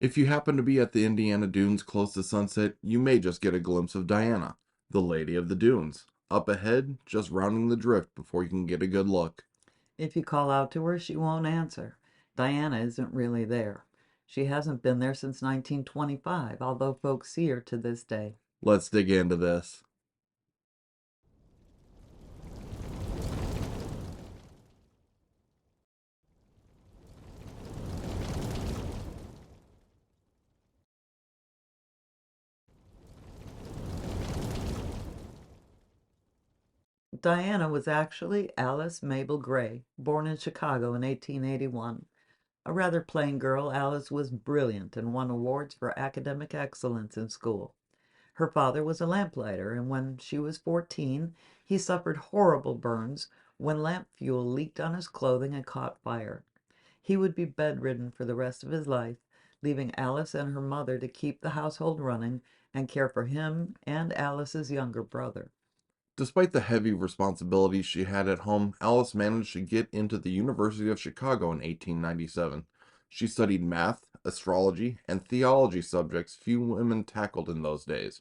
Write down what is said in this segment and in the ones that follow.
If you happen to be at the Indiana Dunes close to sunset, you may just get a glimpse of Diana, the Lady of the Dunes, up ahead, just rounding the drift before you can get a good look. If you call out to her, she won't answer. Diana isn't really there. She hasn't been there since 1925, although folks see her to this day. Let's dig into this. Diana was actually Alice Mabel Gray, born in Chicago in 1881. A rather plain girl, Alice was brilliant and won awards for academic excellence in school. Her father was a lamplighter, and when she was 14, he suffered horrible burns when lamp fuel leaked on his clothing and caught fire. He would be bedridden for the rest of his life, leaving Alice and her mother to keep the household running and care for him and Alice's younger brother. Despite the heavy responsibilities she had at home, Alice managed to get into the University of Chicago in 1897. She studied math, astrology, and theology subjects few women tackled in those days.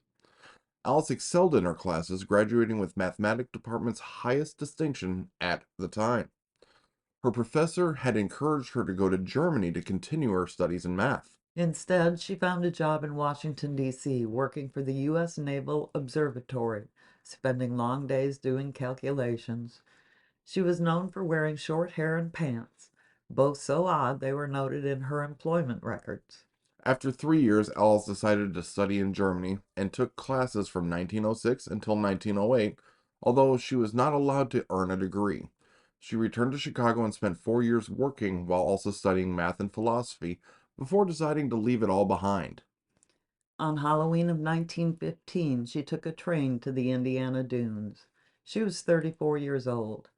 Alice excelled in her classes, graduating with mathematics department's highest distinction at the time. Her professor had encouraged her to go to Germany to continue her studies in math. Instead, she found a job in Washington, D.C., working for the U.S. Naval Observatory, spending long days doing calculations. She was known for wearing short hair and pants, both so odd they were noted in her employment records. After 3 years, Alice decided to study in Germany and took classes from 1906 until 1908, although she was not allowed to earn a degree. She returned to Chicago and spent 4 years working while also studying math and philosophy before deciding to leave it all behind. On Halloween of 1915, she took a train to the Indiana Dunes. She was 34 years old.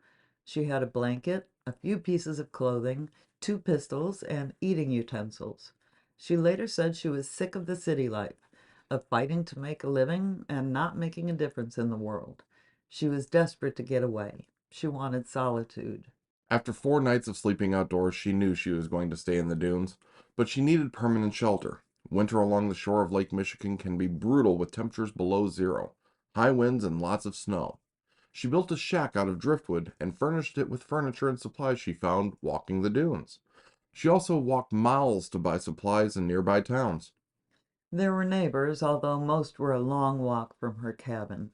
She had a blanket, a few pieces of clothing, two pistols, and eating utensils. She later said she was sick of the city life, of fighting to make a living and not making a difference in the world. She was desperate to get away. She wanted solitude. After 4 nights of sleeping outdoors, she knew she was going to stay in the dunes, but she needed permanent shelter. Winter along the shore of Lake Michigan can be brutal with temperatures below zero, high winds, and lots of snow. She built a shack out of driftwood and furnished it with furniture and supplies she found walking the dunes. She also walked miles to buy supplies in nearby towns. There were neighbors, although most were a long walk from her cabin.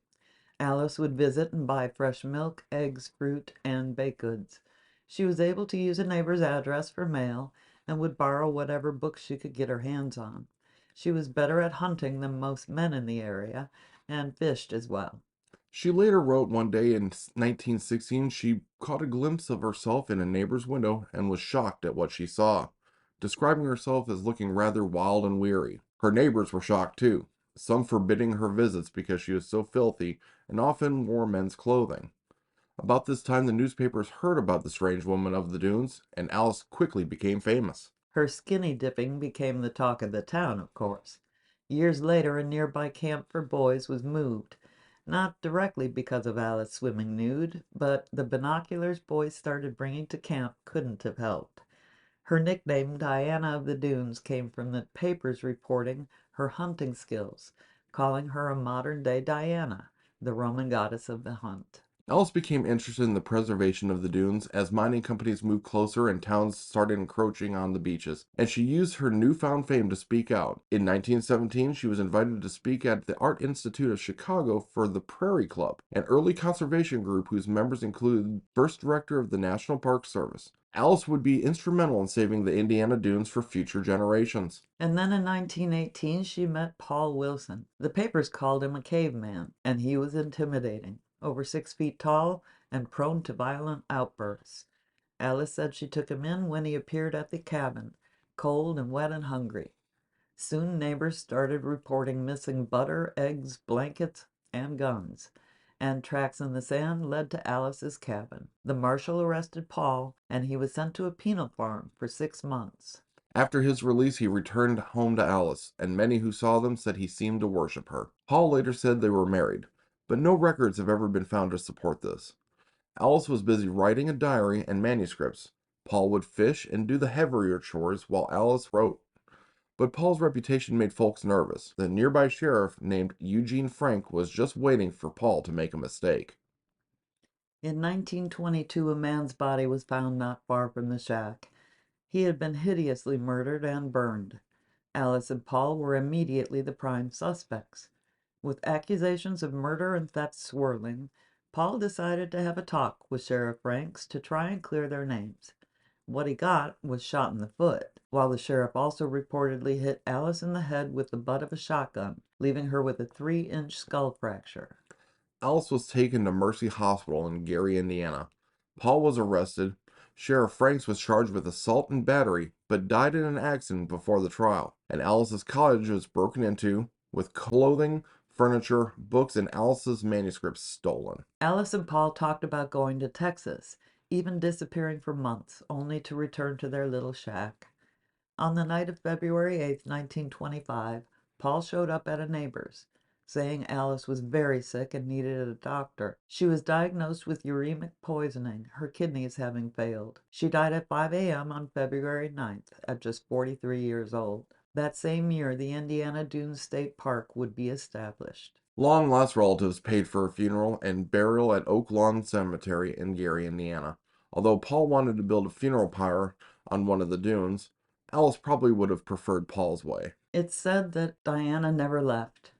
Alice would visit and buy fresh milk, eggs, fruit, and baked goods. She was able to use a neighbor's address for mail and would borrow whatever books she could get her hands on. She was better at hunting than most men in the area and fished as well. She later wrote one day in 1916 she caught a glimpse of herself in a neighbor's window and was shocked at what she saw, describing herself as looking rather wild and weary. Her neighbors were shocked too, some forbidding her visits because she was so filthy and often wore men's clothing. About this time, the newspapers heard about the strange woman of the dunes, and Alice quickly became famous. Her skinny dipping became the talk of the town, of course. Years later, a nearby camp for boys was moved, not directly because of Alice swimming nude, but the binoculars boys started bringing to camp couldn't have helped. Her nickname, Diana of the Dunes, came from the papers reporting her hunting skills, calling her a modern-day Diana, the Roman goddess of the hunt. Alice became interested in the preservation of the dunes as mining companies moved closer and towns started encroaching on the beaches, and she used her newfound fame to speak out. In 1917, she was invited to speak at the Art Institute of Chicago for the Prairie Club, an early conservation group whose members included first director of the National Park Service. Alice would be instrumental in saving the Indiana dunes for future generations. And then in 1918, she met Paul Wilson. The papers called him a caveman, and he was intimidating, over 6 feet tall and prone to violent outbursts. Alice said she took him in when he appeared at the cabin, cold and wet and hungry. Soon neighbors started reporting missing butter, eggs, blankets, and guns, and tracks in the sand led to Alice's cabin. The marshal arrested Paul, and he was sent to a penal farm for 6 months. After his release, he returned home to Alice, and many who saw them said he seemed to worship her. Paul later said they were married, but no records have ever been found to support this. Alice was busy writing a diary and manuscripts. Paul would fish and do the heavier chores while Alice wrote. But Paul's reputation made folks nervous. The nearby sheriff named Eugene Frank was just waiting for Paul to make a mistake. In 1922, a man's body was found not far from the shack. He had been hideously murdered and burned. Alice and Paul were immediately the prime suspects. With accusations of murder and theft swirling, Paul decided to have a talk with Sheriff Franks to try and clear their names. What he got was shot in the foot, while the sheriff also reportedly hit Alice in the head with the butt of a shotgun, leaving her with a 3-inch skull fracture. Alice was taken to Mercy Hospital in Gary, Indiana. Paul was arrested. Sheriff Franks was charged with assault and battery, but died in an accident before the trial. And Alice's cottage was broken into, with clothing, furniture, books, and Alice's manuscripts stolen. Alice and Paul talked about going to Texas, even disappearing for months, only to return to their little shack. On the night of February 8, 1925, Paul showed up at a neighbor's, saying Alice was very sick and needed a doctor. She was diagnosed with uremic poisoning, her kidneys having failed. She died at 5 a.m. on February 9th, at just 43 years old. That same year, the Indiana Dunes State Park would be established. Long-lost relatives paid for her funeral and burial at Oak Lawn Cemetery in Gary, Indiana. Although Paul wanted to build a funeral pyre on one of the dunes, Alice probably would have preferred Paul's way. It's said that Diana never left.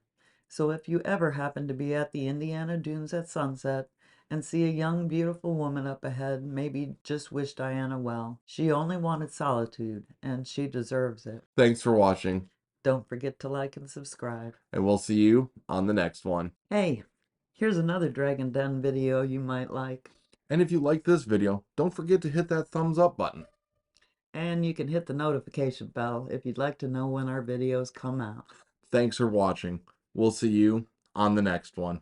So if you ever happen to be at the Indiana Dunes at sunset and see a young, beautiful woman up ahead, maybe just wish Diana well. She only wanted solitude, and she deserves it. Thanks for watching, Don't forget to like and subscribe. and we'll see you on the next one. Hey, here's another DragonDen video you might like. And if you like this video, don't forget to hit that thumbs up button. And you can hit the notification bell if you'd like to know when our videos come out. Thanks for watching. We'll see you on the next one.